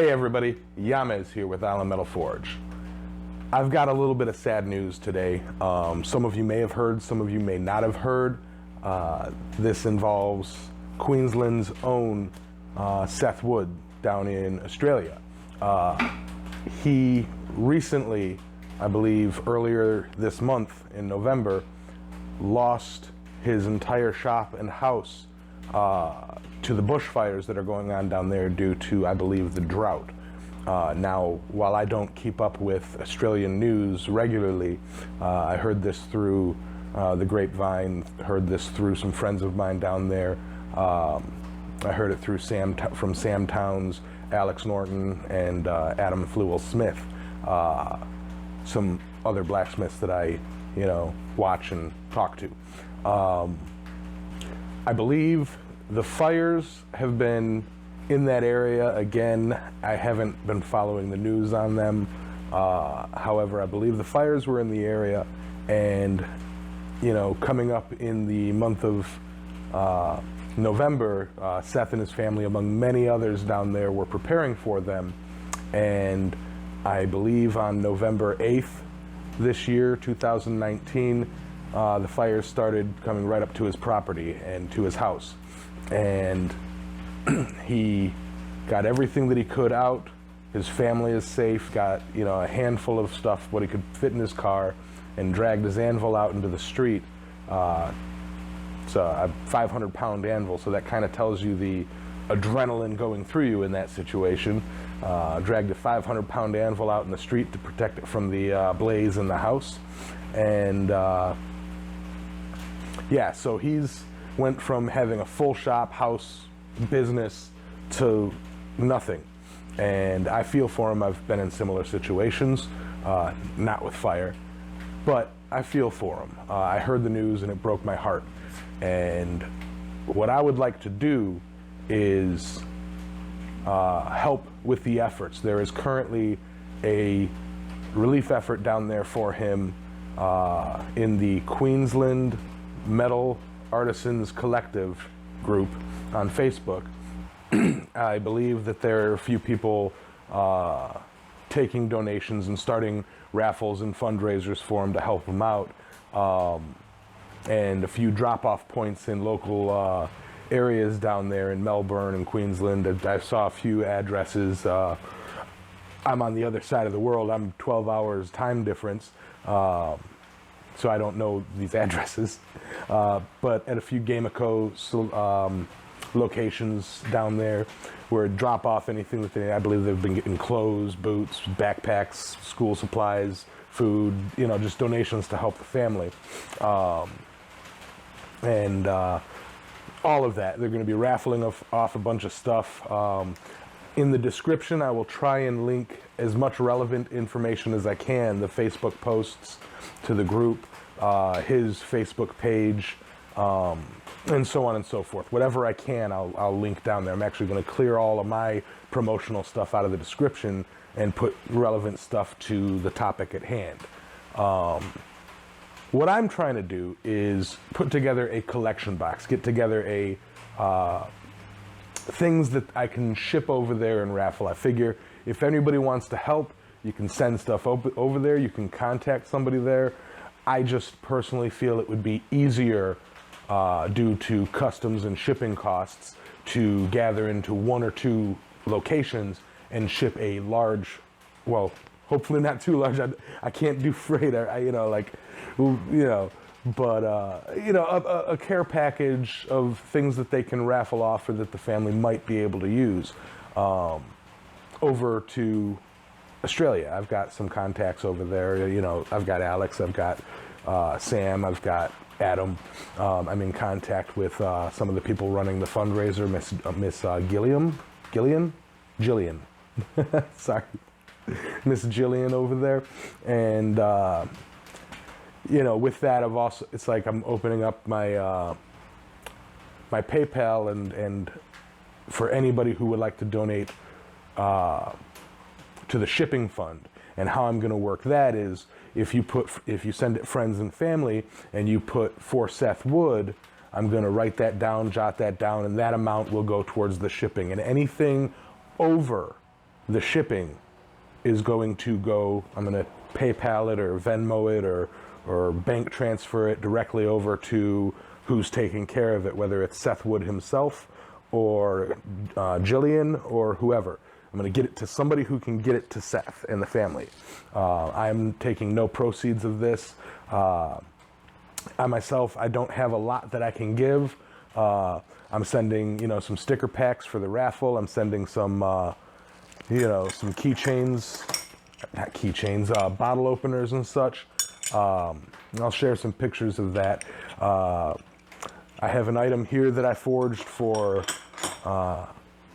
Hey everybody, Yamez here with Allen Metal Forge. I've got a little bit of sad news today. Some of you may have heard, some of you may not have heard. This involves Queensland's own Seth Wood down in Australia. He recently, I believe earlier this month in November, lost his entire shop and house to the bushfires that are going on down there due to, I believe, the drought. Now, while I don't keep up with Australian news regularly, I heard this through the grapevine, heard this through some friends of mine down there. I heard it through from Sam Towns, Alex Norton, and Adam Flewell Smith, some other blacksmiths that I, watch and talk to. I believe the fires have been in that area again. I haven't been following the news on them. However, I believe the fires were in the area, and coming up in the month of November, Seth and his family, among many others down there, were preparing for them. And I believe on November 8th this year, 2019, the fires started coming right up to his property and to his house. And he got everything that he could out. His family is safe, got a handful of stuff, what he could fit in his car, and dragged his anvil out into the street. It's a 500-pound anvil, so that kind of tells you the adrenaline going through you in that situation. Dragged a 500-pound anvil out in the street to protect it from the blaze in the house. And yeah, so he's went from having a full shop, house, business to nothing. And I feel for him. I've been in similar situations, not with fire, but I feel for him. I heard the news and it broke my heart. And what I would like to do is help with the efforts. There is currently a relief effort down there for him in the Queensland Metal Artisans Collective group on Facebook. I believe that there are a few people taking donations and starting raffles and fundraisers for him to help him out, and a few drop-off points in local areas down there in Melbourne and Queensland. I saw a few addresses. I'm on the other side of the world. I'm 12 hours time difference, so I don't know these addresses, but at a few Gameco locations down there where drop off anything that I believe they've been getting clothes, boots, backpacks, school supplies, food, just donations to help the family. And all of that. They're going to be raffling off a bunch of stuff. In the description, I will try and link as much relevant information as I can, the Facebook posts to the group, his Facebook page, and so on and so forth. Whatever I can, I'll link down there. I'm actually going to clear all of my promotional stuff out of the description and put relevant stuff to the topic at hand. What I'm trying to do is put together a collection box, get together a things that I can ship over there and raffle. I figure if anybody wants to help, you can send stuff over there, you can contact somebody there. I just personally feel it would be easier due to customs and shipping costs to gather into one or two locations and ship a large, well, hopefully not too large. I can't do freight, but a care package of things that they can raffle off or that the family might be able to use over to Australia. I've got some contacts over there. I've got Alex, I've got Sam, I've got Adam. I'm in contact with some of the people running the fundraiser, Miss Jillian. Sorry, Miss Jillian over there. And with that, it's like I'm opening up my my PayPal and for anybody who would like to donate to the shipping fund. And how I'm going to work that is if you send it friends and family and you put for Seth Wood, I'm going to write that down, jot that down, and that amount will go towards the shipping. And anything over the shipping is going to go, I'm going to PayPal it or Venmo it or bank transfer it directly over to who's taking care of it, whether it's Seth Wood himself or Jillian or whoever. I'm going to get it to somebody who can get it to Seth and the family. I'm taking no proceeds of this. I myself, I don't have a lot that I can give. I'm sending, some sticker packs for the raffle. I'm sending some, some keychains, not keychains, bottle openers and such. I'll share some pictures of that. I have an item here that I forged for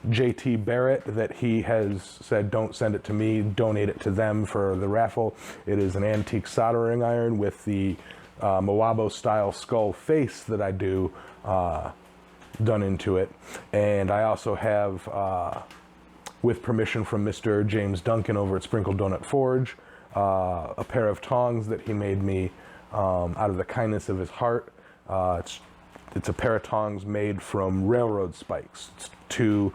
JT Barrett that he has said, don't send it to me, donate it to them for the raffle. It is an antique soldering iron with the Moabo style skull face that I do done into it. And I also have, with permission from Mr. James Duncan over at Sprinkle Donut Forge, a pair of tongs that he made me out of the kindness of his heart. It's a pair of tongs made from railroad spikes. It's two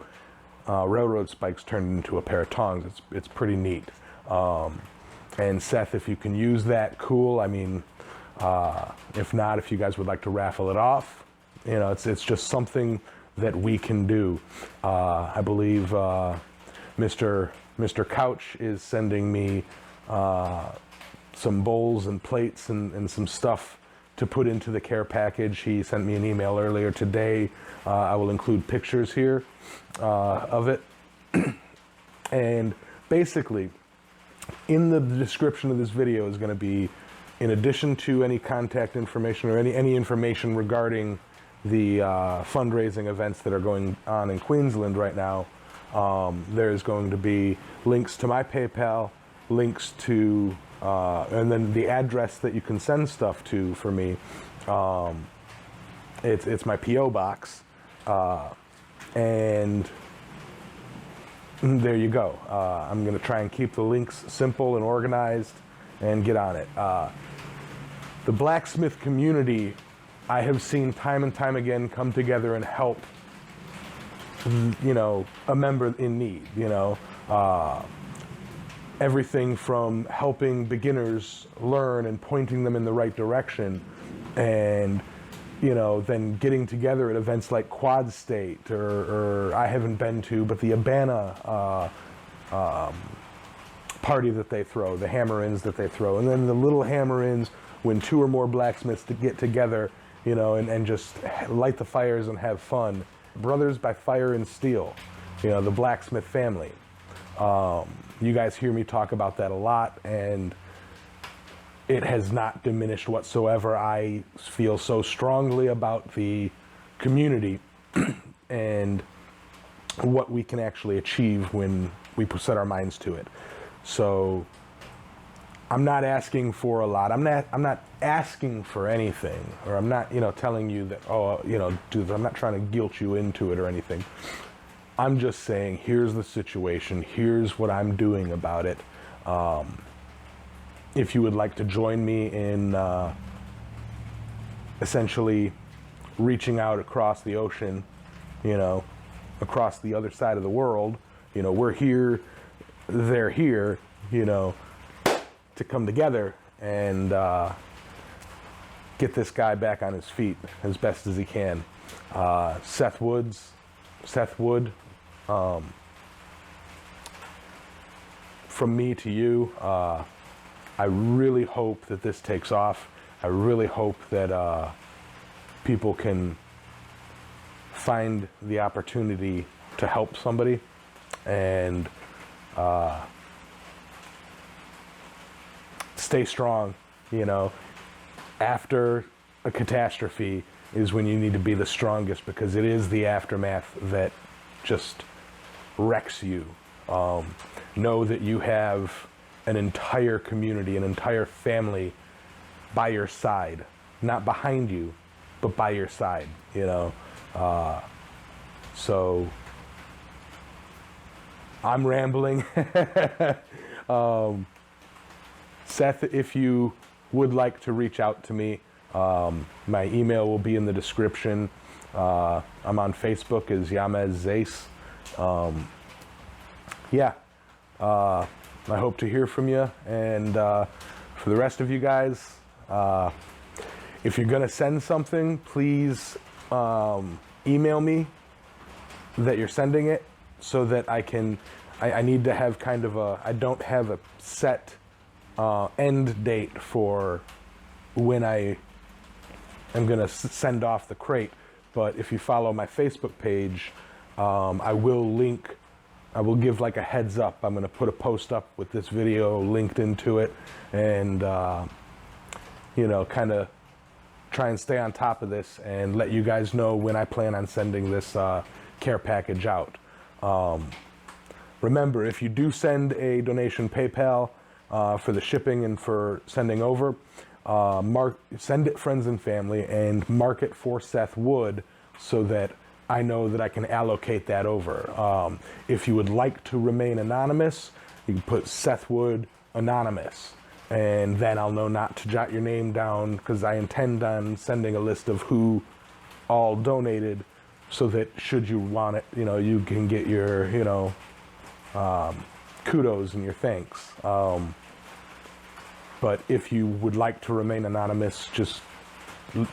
railroad spikes turned into a pair of tongs. It's pretty neat. And Seth, if you can use that, cool. I mean, if not, if you guys would like to raffle it off, it's just something that we can do. I believe Mr. Couch is sending me some bowls and plates and some stuff to put into the care package. He sent me an email earlier today. I will include pictures here of it. And basically, in the description of this video is going to be, in addition to any contact information or any information regarding the fundraising events that are going on in Queensland right now, there's going to be links to my PayPal, links to and then the address that you can send stuff to for me. It's my P.O. box. And there you go. I'm going to try and keep the links simple and organized and get on it. The blacksmith community, I have seen time and time again come together and help, a member in need, everything from helping beginners learn and pointing them in the right direction, and then getting together at events like Quad State or I haven't been to, but the Abana party that they throw, the hammer-ins that they throw, and then the little hammer-ins when 2 or more blacksmiths to get together, and just light the fires and have fun. Brothers by fire and steel, the blacksmith family. You guys hear me talk about that a lot, and it has not diminished whatsoever. I feel so strongly about the community and what we can actually achieve when we set our minds to it. So I'm not asking for a lot. I'm not asking for anything, or I'm not, telling you that, I'm not trying to guilt you into it or anything. I'm just saying, here's the situation, here's what I'm doing about it. If you would like to join me in essentially reaching out across the ocean, across the other side of the world, we're here, they're here, to come together and get this guy back on his feet as best as he can. Seth Wood, from me to you, I really hope that this takes off. I really hope that people can find the opportunity to help somebody, and stay strong. After a catastrophe is when you need to be the strongest, because it is the aftermath that just wrecks you. Know that you have an entire community, an entire family by your side, not behind you, but by your side, so I'm rambling. Seth, if you would like to reach out to me, my email will be in the description. I'm on Facebook as Yamez Zace. I hope to hear from you. And for the rest of you guys, if you're gonna send something, please email me that you're sending it, so that I need to have kind of I don't have a set end date for when I am gonna send off the crate. But if you follow my Facebook page, I will give like a heads up. I'm gonna put a post up with this video linked into it, and you know, kind of try and stay on top of this and let you guys know when I plan on sending this care package out. Remember, if you do send a donation PayPal for the shipping and for sending over, send it friends and family and mark it for Seth Wood, so that I know that I can allocate that over. If you would like to remain anonymous, you can put Seth Wood Anonymous, and then I'll know not to jot your name down, because I intend on sending a list of who all donated, so that should you want it, you know, you can get your, you know, kudos and your thanks. But if you would like to remain anonymous, just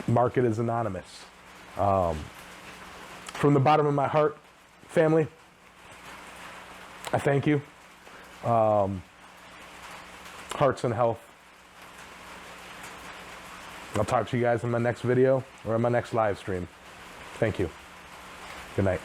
mark it as anonymous. From the bottom of my heart, family, I thank you. Hearts and health. I'll talk to you guys in my next video or in my next live stream. Thank you. Good night.